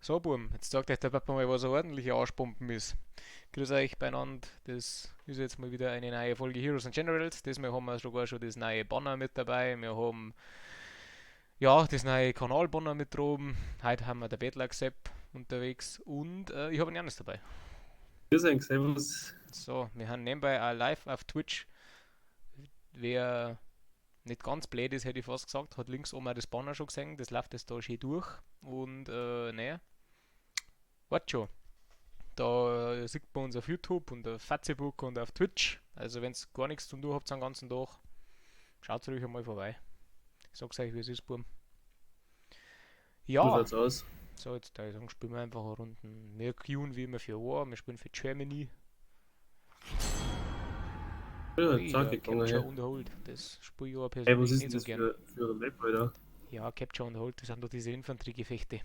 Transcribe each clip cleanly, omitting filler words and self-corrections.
So, Burm, jetzt sagt euch der Papa mal, was eine ordentliche Arschbomben ist. Grüß euch beieinander, das ist jetzt mal wieder eine neue Folge Heroes and Generals. Diesmal haben wir sogar schon das neue Banner mit dabei. Wir haben, ja, das neue Kanalbanner mit droben. Heute haben wir der Bettler Sepp unterwegs und ich habe einen Janis dabei. Grüß euch, servus. So, wir haben nebenbei auch live auf Twitch. Wer nicht ganz blöd ist, hätte ich fast gesagt, hat links oben auch das Banner schon gesehen. Das läuft jetzt da schön durch und, ne, wart schon. Da sieht man uns auf YouTube und auf Facebook und auf Twitch. Also wenn ihr gar nichts zu tun habt am ganzen Tag, schaut ruhig einmal vorbei. Ich sag's euch, wie es ist, Burm. So Ja, schaut's aus. so jetzt da ich sagen, spielen wir einfach eine Runde. Wir queuen wie immer für War, wir spielen für Germany. Ja, Ui, zack, da gegangen, Capture hey. und Hold. Das spiele ich aber Hey, was persönlich ist nicht denn so das gern. für eine Map, Alter? Ja, Capture und Hold, das sind doch diese Infanteriegefechte.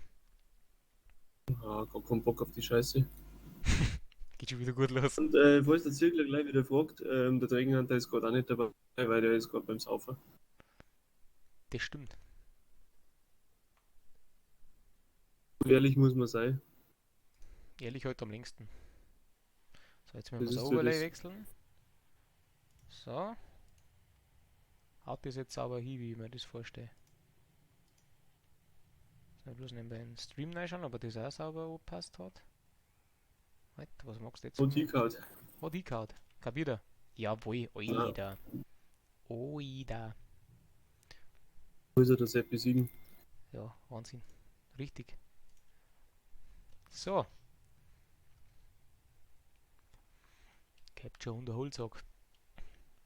Ah, gar keinen Bock auf die Scheiße. Geht schon wieder gut los. Und falls der Zirkler gleich wieder fragt, der Dregenhunter ist gerade auch nicht dabei, weil der ist gerade beim Saufen. Das stimmt. So ehrlich muss man sein. Ehrlich heute am längsten. So, jetzt müssen wir Das das ist so Overlay das. wechseln. So. Haut das jetzt aber hin, wie ich mir das vorstelle. Soll ich bloß nebenbei den Stream reinschauen, ob er das auch sauber angepasst hat. Alter, was magst du jetzt von Und mir? die-Card. Oh, die Card. Kapiert er? Jawohl, Ah, oida. Oida. wo ist er das App besiegen? Ja, Wahnsinn. Richtig. So. Capture und Holzsack.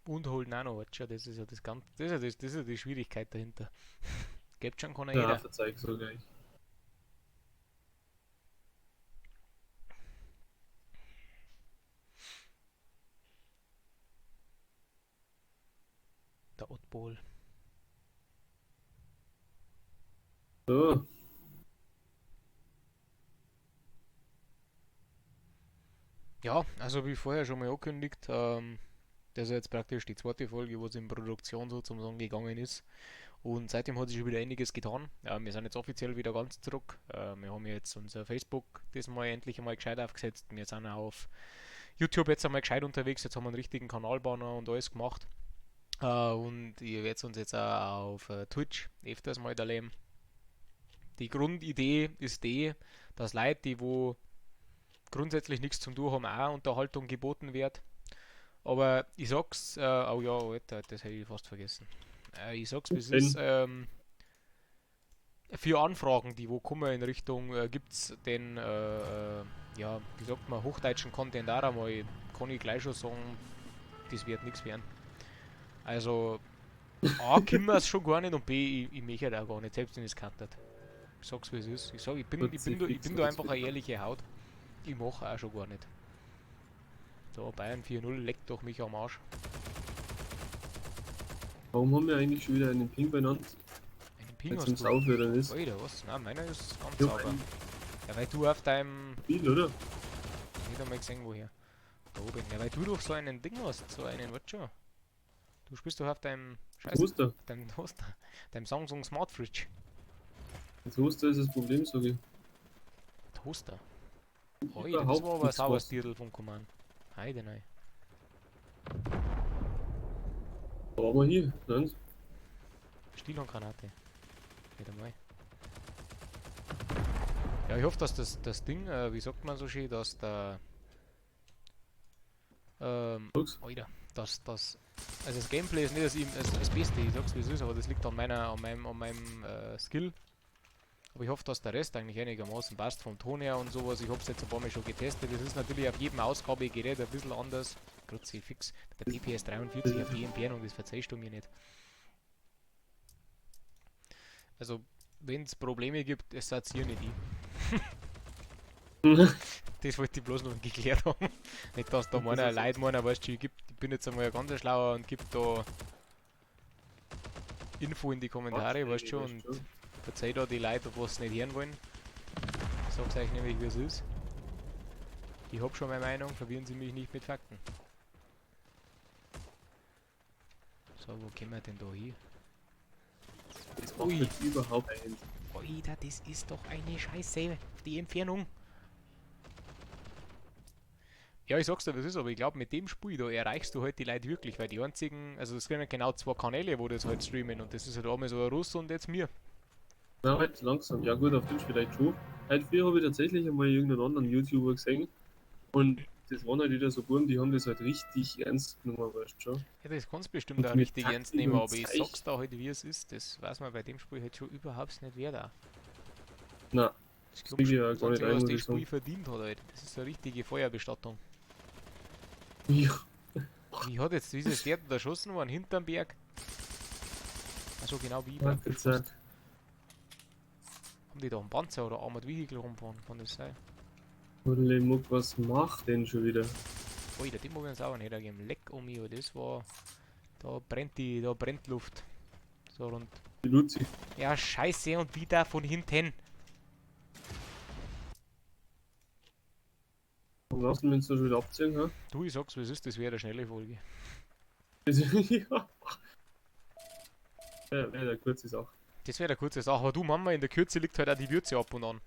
Und holen auch noch, Archer. Das ist ja das Ganze. Das ist ja die Schwierigkeit dahinter. Capture kann ja Ja, jeder. verzeih so gleich. Der Oddball. So, Ja, also wie vorher schon mal angekündigt, das ist jetzt praktisch die zweite Folge, wo es in Produktion sozusagen gegangen ist. Und seitdem hat sich schon wieder einiges getan. Wir sind jetzt offiziell wieder ganz zurück. Wir haben jetzt unser Facebook diesmal endlich einmal gescheit aufgesetzt. Wir sind auch auf YouTube jetzt einmal gescheit unterwegs. Jetzt haben wir einen richtigen Kanalbanner und alles gemacht. Und ihr werdet uns jetzt auch auf Twitch öfters mal erleben. Die Grundidee ist die, dass Leute, die wo grundsätzlich nichts zum tun haben, auch Unterhaltung geboten wird. Aber ich sag's, oh ja, Alter, das hätte ich fast vergessen. Ich sag's, wie es ist. Ben, Für Anfragen, die wo kommen in Richtung, gibt's den, ja, wie sagt man, hochdeutschen Content auch einmal, kann ich gleich schon sagen, das wird nichts werden. Also, A, können wir es schon gar nicht und B, ich möchte halt auch gar nicht, selbst wenn es kantet. Ich sag's, wie es ist. Ich sag, ich Kruzifix bin da hat's einfach eine wieder. ehrliche Haut. Ich mache auch schon gar nicht. Da, Bayern 4-0 leckt doch mich am Arsch. Warum haben wir eigentlich schon wieder einen Ping benannt? Einen Ping Weil es im hast du. Saufhören ist. Alter, was? Nein, meiner ist ganz Ich hab sauber. einen Ja, weil du auf deinem. Spiel, oder? Nicht einmal gesehen, woher. Da oben. Ja, weil du doch so einen Ding hast. So einen, was schon? Du spielst doch auf deinem. Scheiß. Toaster. Deinem Toaster. Deinem Samsung Smart Fridge. Ein Toaster ist das Problem, sage ich. Toaster. Alter, das war Überhaupt aber ein nichts sauberes was. Dirndl von Command. Heide nein. Aber hier, nein. Stillhorngranate. Wieder mal. Ja, ich hoffe, dass das Ding, wie sagt man so schön, dass der. Sag's. Alter, also das Gameplay ist nicht das Beste, ich sag's wie es ist, aber das liegt an meinem Skill. Aber ich hoffe, dass der Rest eigentlich einigermaßen passt vom Ton her und sowas. Ich hab's jetzt ein paar Mal schon getestet. Das ist natürlich auf jedem Ausgabegerät ein bisschen anders. Kruzifix. Der PPS 43 auf die Entfernung, das verzeihst du mir nicht. Also, wenn es Probleme gibt, es seid ihr nicht ich. Das wollte ich bloß noch geklärt haben. Nicht, dass da Das meiner ist Leid meiner, weißt du, ich bin jetzt einmal ein ganz schlauer und gibt da Info in die Kommentare, weißt du schon, und schon. verzeih da die Leute, was sie nicht hören wollen. Ich sag's euch nämlich, wie es ist. Ich hab schon meine Meinung, verwirren Sie mich nicht mit Fakten. So, wo kommen wir denn da hin? Das macht Ui, jetzt überhaupt keinen. Alter, das ist doch eine Scheiße. Die Entfernung. Ja, ich sag's dir, was ist, aber ich glaube, mit dem Spiel da erreichst du halt die Leute wirklich, weil die einzigen, also es sind ja genau zwei Kanäle, wo das halt streamen und das ist halt einmal so ein Russ und jetzt mir. Na, halt langsam. Ja gut, auf Twitch vielleicht schon. Halt früher habe ich tatsächlich einmal irgendeinen anderen YouTuber gesehen und das waren halt wieder so Buben, die haben das halt richtig ernst genommen, weißt du schon. Ja, das kannst du bestimmt Und auch mit richtig ernst Taktik nehmen, und aber ich Zeich. sag's da halt, wie es ist. Das weiß man bei dem Spiel halt schon überhaupt nicht wer da. Na, Ich das glaube, sehe ich ja das gar nicht Einzige, ein, was muss das ich Spiel sagen. verdient hat, halt. Das ist eine richtige Feuerbestattung. Ja, Wie hat jetzt dieses Pferd da erschossen worden, hinterm Berg? Also genau wie warte praktisch Zeit. fast. Haben die da einen Panzer oder Armored Vehicle rumfahren? Kann das sein? Holy Muck, was macht denn schon wieder? Alter, die muss ich uns auch nicht geben. Leck um mich, das war. Da brennt Luft. So rund. Die Luzi. Ja, scheiße, und wieder von hinten. Warum lassen wir uns da schon wieder abziehen, ha? Du, ich sag's, was ist, das wäre eine schnelle Folge. Ja, ja, eine kurze Sache. Das wäre eine kurze Sache, aber du Mama, in der Kürze liegt halt auch die Würze ab und an.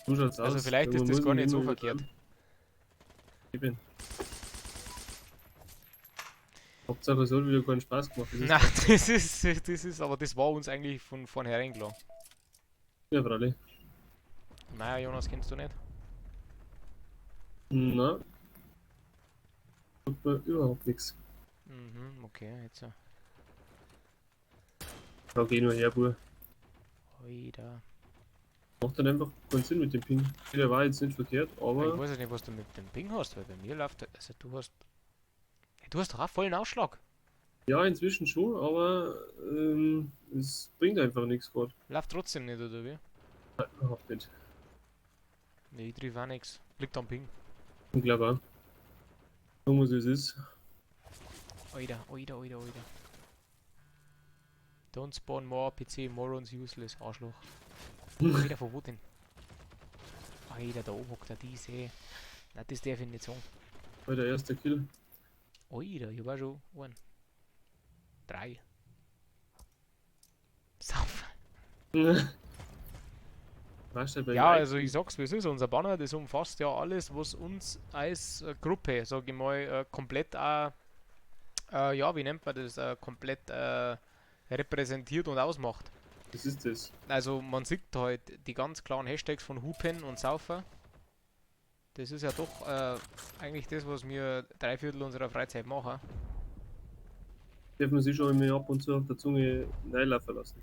So schaut's Also aus. vielleicht Man ist das muss gar nicht nicht so immer verkehrt. übertreiben. Hauptsache, es hat wieder keinen Spaß gemacht. Das ist Na, aber das war uns eigentlich von vornherein klar. ja, freilich. Naja, Jonas, kennst du nicht? Na, tut mir überhaupt nichts. Mhm, okay, jetzt. Da geh nur her, Bur. Alter. Macht dann einfach keinen Sinn mit dem Ping. Der war jetzt nicht verkehrt, Ich aber weiß ja nicht, was du mit dem Ping hast, weil bei mir läuft. Also du hast doch auch vollen Ausschlag. ja, inzwischen schon, aber es bringt einfach nichts gerade. Läuft trotzdem nicht, oder wie? Überhaupt nicht. Nee, ich triff auch nix. Liegt am Ping. Ich glaube auch. So muss es ist. Alter. Don't spawn more PC, morons useless, Arschloch. Alter, von wo denn? Alter, da oben hockt er diese. Na, das darf ich nicht sagen. Bei der erste Kill. Alter, ich war schon einen. 3. Sauf. Weißt du, bei Ja, den also ich sag's wie es ist, unser Banner, das umfasst ja alles, was uns als Gruppe, sag ich mal, komplett ja, wie nennt man das, komplett repräsentiert und ausmacht. das ist das. Also man sieht halt die ganz klaren Hashtags von Hupen und Saufer. Das ist ja doch eigentlich das, was wir 3/4 unserer Freizeit machen. Darf man sich schon immer ab und zu auf der Zunge reinlaufen lassen.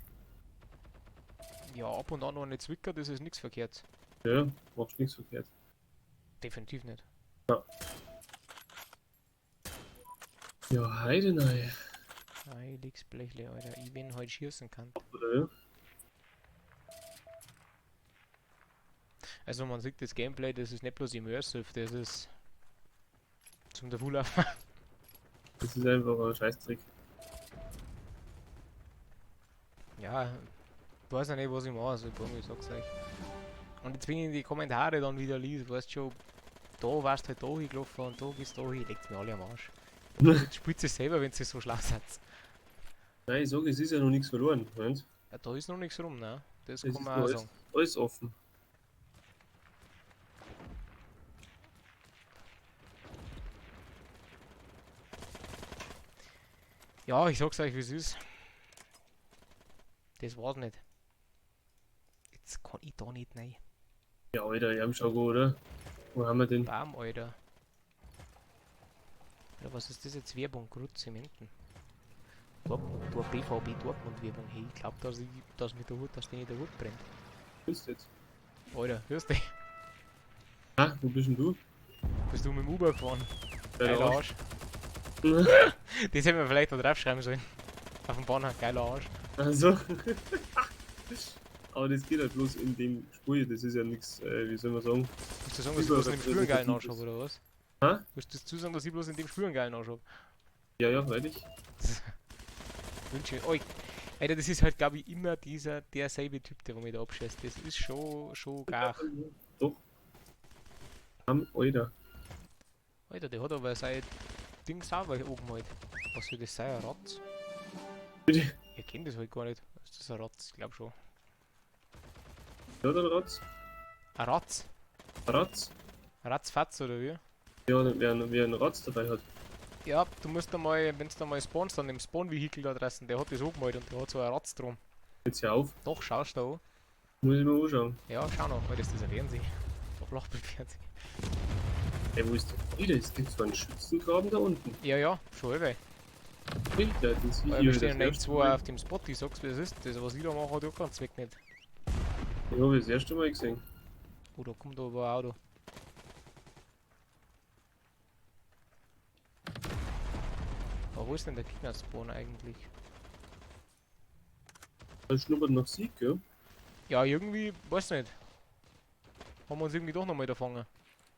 Ja, ab und an noch eine Zwicker, das ist nichts verkehrt. Ja, machst nichts verkehrt. Definitiv nicht. Ja, Heidenei. Heiliges Blechle, Alter. Ich bin heute schießen kann. Oder ja? Also man sieht das Gameplay, das ist nicht bloß immersive, das ist zum der Full. Das ist einfach ein Scheißtrick. Ja, ich weiß ja nicht, was ich mache, also ich sag's euch. Und jetzt, wenn ich in die Kommentare dann wieder liest, weißt schon, da warst du halt da hingelaufen und da gehst du da hin, legt's mir alle am Arsch. Jetzt spielt es selber, wenn sie so schlau seid. Nein, ich sage, es ist ja noch nichts verloren. Meinst? Ja, da ist noch nichts rum, ne? Das Es kann ist man noch auch alles, sagen. alles offen. Ja, ich sag's euch, wie es ist. Das war's nicht. Jetzt kann ich da nicht rein. Ja, Alter, ich hab schon gut, oder? Wo haben wir den? Bam, Alter. Ja, was ist das jetzt? Werbung, Grützementen. Da BVB Dortmund Werbung. Hey, ich glaub, dass mit der Hut, dass denen der Hut brennt. Bist jetzt? Alter, hörst du? Ah, wo bist denn du? Bist du mit dem Uber gefahren? Geiler Geiler Arsch. Arsch. Das hätten wir vielleicht noch draufschreiben sollen. Auf dem Banner, geiler Arsch. Also. Aber das geht halt bloß in dem Spiel, das ist ja nichts, wie soll man sagen? Willst du sagen, dass ich bloß in dem Spiel einen geilen Arsch habe, oder was? Hä? Willst du sagen, dass ich bloß in dem Spiel einen geilen Arsch habe? Ja, ja, freilich. Wünsche ich euch. Alter, das ist halt, glaube ich, immer derselbe Typ, der mich da abschießt. Das ist schon gar. Doch. Alter. Alter, der hat aber sein Ding sauber oben halt. Was soll das sein, ein Ratz? Bitte? Ich kenn das halt gar nicht. Ist das ein Ratz? Ich glaube schon. Ja, dann Ratz. Ein Ratz. Ratz. Ratzfatz oder wie? Ja, wer einen Ratz dabei hat. Ja, du musst einmal, wenn du da mal spawnst, dann im Spawn-Vehikel da draußen, der hat das angemalt und der hat so einen Ratz drum. Jetzt hör auf. Doch, schaust du da an. Muss ich mir anschauen. Ja, schau noch, weil das ist ein Fernsehen. Doch, Flachbildfernsehen. Ey, wo ist der Friede? Es gibt so einen Schützengraben da unten. Ja, ja, schon halbe. Alter, das Weil Video wir ist stehen das nicht erste zwei Mal. auf dem Spot, ich sag's wie es ist. Das, was ich da mache, hat auch keinen Zweck nicht. Ich habe das erste Mal gesehen. Oh, da kommt aber ein Auto. Aber wo ist denn der Gegner-Spawn eigentlich? Das schnuppert nach Sieg, gell? Ja, irgendwie, weiß nicht. Haben wir uns irgendwie doch nochmal da gefangen.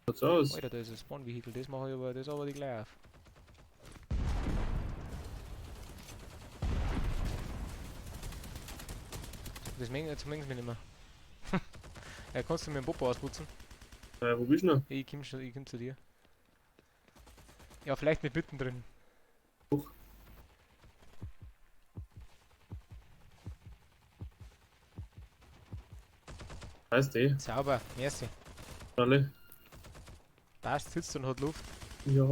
Schaut's aus. Alter, da ist ein Spawn-Vehikel, das mache ich aber, das aber die gleich auf. Das mengen jetzt mengen wir nicht mehr. Kannst du mir den Popo ausputzen? Wo bist du noch? Ich komm zu dir. Ja, vielleicht nicht mittendrin. Huch. Weißt du, Sauber, merci. alle. Passt, sitzt und hat Luft. Ja,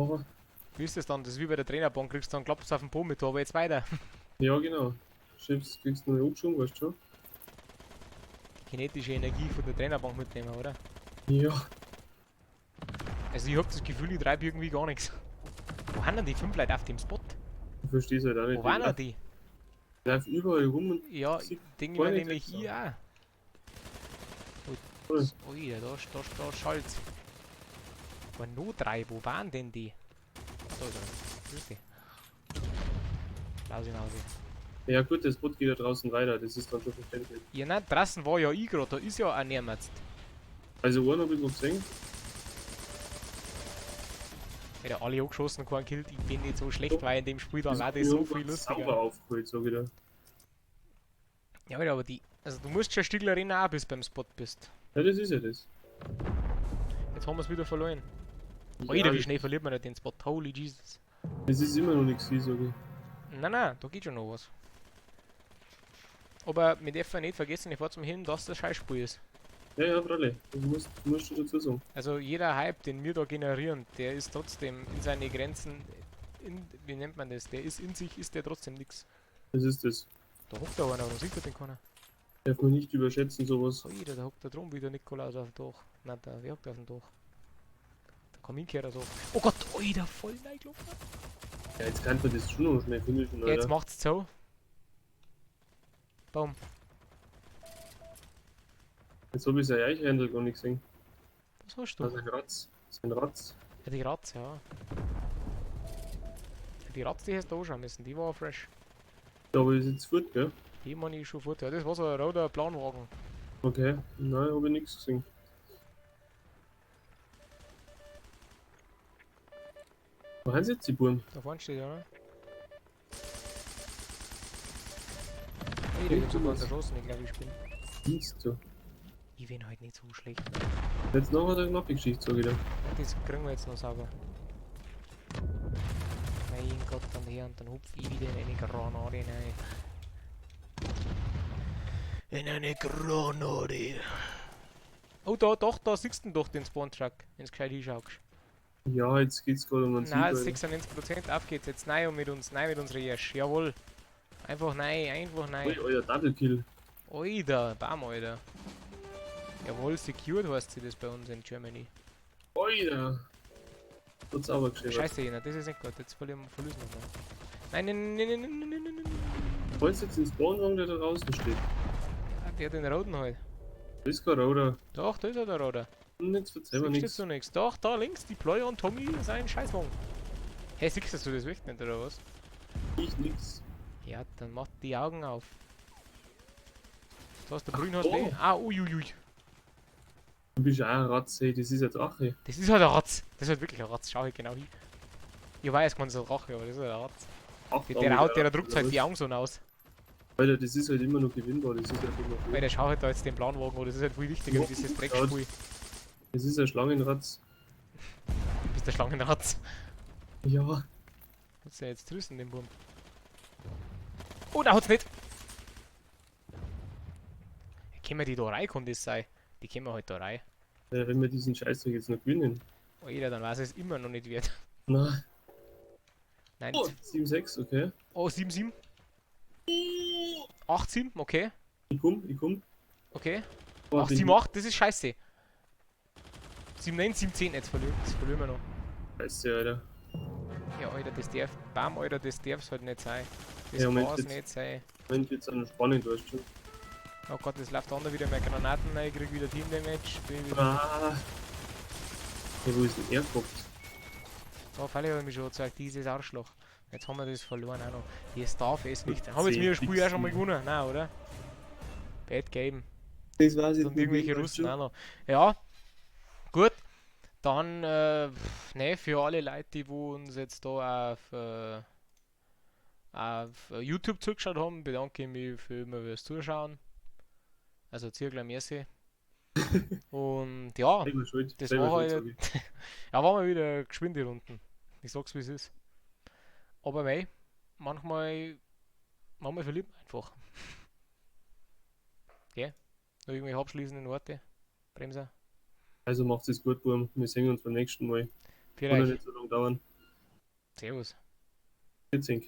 Wie ist das dann? Das ist wie bei der Trainerbank, kriegst du dann klappst auf den Po mit, aber jetzt weiter. ja, genau. Schiebst, kriegst du noch einen Abschwung, weißt du schon? Kinetische Energie von der Trainerbank mitnehmen, oder? Ja. Also ich hab das Gefühl, ich treibe irgendwie gar nichts. Wo haben denn die 5 Leute auf dem Spot? Ich versteh's halt auch nicht. Wo waren denn die? Die laufen überall rum und Ja, sieht denke gar mir nicht nämlich aus. ich auch. Voll. Ui, da schalt's. Aber nur 3, wo waren denn die? Da ist er. Grüß dich. Lausi. Ja gut, das Boot geht da draußen weiter, das ist dann schon verständlich. Ja nein, draußen war ja ich grad, da ist ja auch niemand. Also einen habe ich noch gesehen. Alter, alle angeschossen, kein Kill, ich bin nicht so schlecht, weil in dem Spiel dann war das ist so viel sauber lustiger. aufgeholt, sag ich dir. Ja Alter, aber die, also du musst schon ein Stückler rennen auch, bis du beim Spot bist. Ja, das ist ja das. Jetzt haben wir es wieder verloren. Ja, Alter, wie schnell verliert man nicht den Spot, holy Jesus. das ist immer noch nichts, sag ich. Nein, da geht schon noch was. Aber wir dürfen nicht vergessen, ich fahr zum Hin, dass das Scheißspiel ist. Ja, Fralle, das musst du dazu sagen. Also jeder Hype, den wir da generieren, der ist trotzdem in seine Grenzen, wie nennt man das, der ist in sich, ist der trotzdem nix. Das ist das. Da hockt da einer, warum sieht er den keiner? Darf man nicht überschätzen, sowas. Alter, da hockt da drum wieder Nikolaus auf dem Dach. Nein, wer hockt auf dem Dach? Der Kaminkehrer so. Oh Gott, Alter, voll reingelaufen. Ja, jetzt kann man das schon noch schnell finishen, Ja, Alter. jetzt macht's so. Boom. Jetzt habe ich sein Eichhändel gar nicht gesehen. Was hast Also du? ein Ratz. Sein Ratz. Ja, die Ratz, ja. Die Ratz, die hast du anschauen müssen, die war fresh. Da habe ich jetzt fort, gell? Die meine ich schon fort. Ja, das war so ein roter Planwagen. Okay. Nein, habe ich nichts gesehen. Wo haben sie jetzt die Buren? Da vorne steht ja, ne? Hey, der gibt sogar erschossen, ich glaube, ich bin. Dienst du. Ich bin halt nicht so schlecht. Jetzt noch eine knappe Geschichte, sag ich dir. Das kriegen wir jetzt noch sauber. Mein Gott, dann her und dann hupf ich wieder in eine Granate rein. In eine Granate. Oh, da siehst du doch den Spawn-Truck, wenn du gescheit hinschaust. Ja, jetzt geht's gerade um einen Sieg, Nein, Alter. 96%, auf geht's jetzt. Nein, und mit uns, nein, mit unserer Jesch. Jawohl. Einfach nein, einfach nein. Ui, euer Double Kill. Alter, bam, Alter. Jawohl, secured heißt sie das bei uns in Germany. Alter. Hat's aber geschrieben. Scheiße, Jena, das ist nicht gut. Jetzt verlieren wir noch. Nein, nein. Wolltest du jetzt den Spawnwagen, der da draußen steht? Ah, der hat den roten halt. Das ist kein Roder. Doch, da ist er der roter. Jetzt verzeih mir Siehst du nichts. so nichts? Doch, da links, die Pleuer und Tommy ist ein Scheißwagen. Hey, siehst du das wirklich nicht, oder was? Ich nix. Ja, dann mach die Augen auf. Da hast du grün, hast so. weh. Ah, uiuiui. Du bist auch ein Ratz, ey. Das ist ein Drache. Das ist halt ein Ratz. Das ist halt wirklich ein Ratz. Schau halt genau hin. Ich weiß, man ist ein Rache, aber das ist halt ein Ratz. Ach, Der druckt halt die Augen so aus. Alter, das ist halt immer noch gewinnbar. Das ist halt immer Weil gut. der schaut halt da jetzt den Planwagen an. Das ist halt viel wichtiger wie dieses Dreckspiel. Das ist ein Schlangenratz. Du bist der Schlangenratz. Ja. Hat's denn jetzt trüssen, den Wurm? Oh, da hat's nicht! können wir die da rein, kann das sein? Die können wir halt da rein. Ja, wenn wir diesen Scheißdreck jetzt noch gewinnen. Alter, dann weiß es immer noch nicht wert. Na, Nein, oh, 7-6, okay. oh, 7-7. 8-7, okay. Ich komm. Okay. Oh, 8-7-8, das ist scheiße. 7-9, 7-10, jetzt verlieren wir noch. Scheiße, Alter. Ja, Alter, das darf. Bam, Alter, das darf's halt nicht sein. Das Ja, kann Moment, es jetzt- nicht sein. Moment, jetzt an spannend, weißt du. Oh Gott, das läuft andere wieder mehr Granaten rein, ich krieg wieder Team Damage. Bin wieder. Ah. Ja, wo ist denn er gehabt? Da falle ich mich schon gezeigt, dieses Arschloch. Jetzt haben wir das verloren auch noch. Das darf es nicht sein. Haben jetzt wir das Spiel ja schon mal gewonnen? Nein, oder? Bad Game. Das weiß ich Und irgendwelche Russen auch noch. Ja, gut. Dann, ne, für alle Leute, die wo uns jetzt da auf YouTube zugeschaut haben, bedanke ich mich für immer fürs Zuschauen. Also Zirkler Merci. Und ja, Selber schuld. das Selber war schuld, halt. sag ich. Ja, waren wir wieder geschwind die Runden. Ich sag's wie es ist. Aber mei, manchmal verliert man einfach. Gell? Noch irgendwelche abschließenden Worte? Bremser? Also macht es gut, Burm. Wir sehen uns beim nächsten Mal. Kann ja Vielleicht. nicht so lange dauern. Servus. 14.